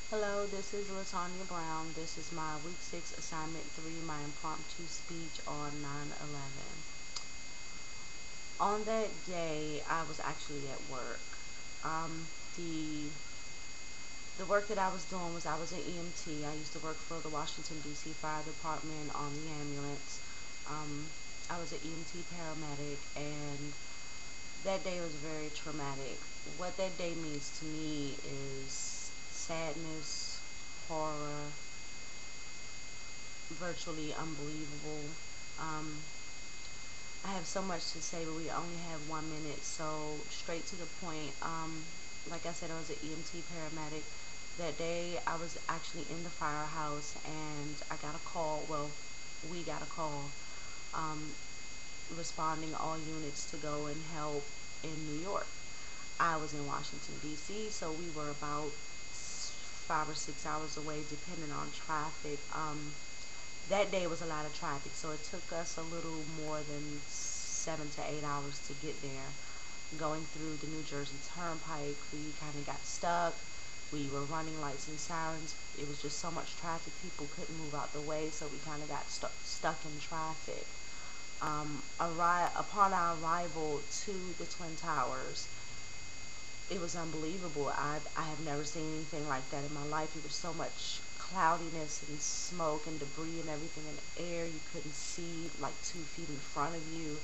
Hello, this is Latonya Brown. This is my week 6 assignment 3, my impromptu speech on 9/11. On that day, I was actually at work. Um, the the work that I was doing was I was an EMT. I used to work for the Washington D.C. Fire Department on the ambulance. Um, I was an EMT paramedic, and that day was very traumatic. What that day means to me is sadness, horror, virtually unbelievable. Um, I have so much to say, but we only have 1 minute, so straight to the point. Like I said, I was an EMT paramedic. That day, I was actually in the firehouse, and I got a call. Well, we got a call, um, responding all units to go and help in New York. I was in Washington D.C., so we were about 5 or 6 hours away, depending on traffic. That day was a lot of traffic, so it took us a little more than 7 to 8 hours to get there. Going through the New Jersey Turnpike, we kind of got stuck. We were running lights and sirens. It was just so much traffic, people couldn't move out the way, so we kind of got stuck in traffic. Upon our arrival to the Twin Towers, it was unbelievable. I have never seen anything like that in my life. It was so much cloudiness and smoke and debris and everything in the air. You couldn't see like 2 feet in front of you.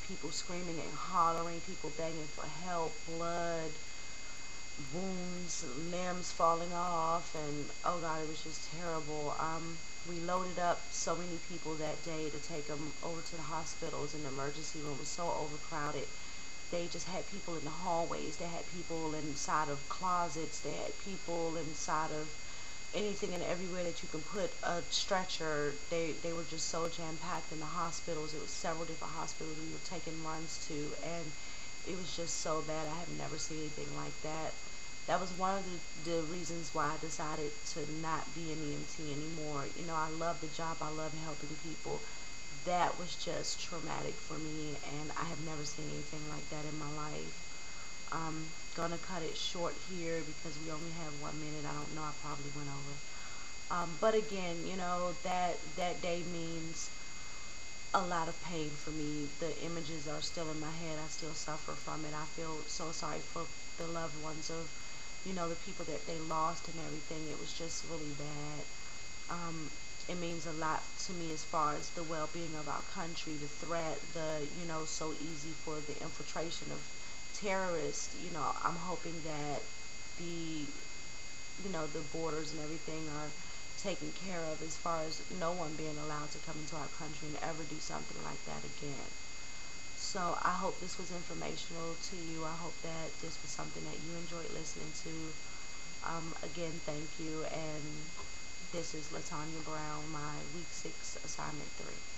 People screaming and hollering, people begging for help, blood, wounds, limbs falling off, and oh god, it was just terrible. We loaded up so many people that day to take them over to the hospitals, and the emergency room was so overcrowded. They just had people in the hallways, they had people inside of closets, they had people inside of anything and everywhere that you can put a stretcher. They were just so jam packed in the hospitals. It was several different hospitals we were taking runs to, and it was just so bad. I have never seen anything like that. That was one of the reasons why I decided to not be an EMT anymore. You know, I love the job, I love helping people. That was just traumatic for me, and I have never seen anything like that in my life. Gonna cut it short here because we only have 1 minute. I don't know, I probably went over. But again, you know, that day means a lot of pain for me. The images are still in my head. I still suffer from it. I feel so sorry for the loved ones of, you know, the people that they lost and everything. It was just really bad. It means a lot to me as far as the well-being of our country, the threat, so easy for the infiltration of terrorists. You know, I'm hoping that the borders and everything are taken care of as far as no one being allowed to come into our country and ever do something like that again. So I hope this was informational to you. I hope that this was something that you enjoyed listening to. Again, thank you. And this is Latonya Brown, my week 6 assignment 3.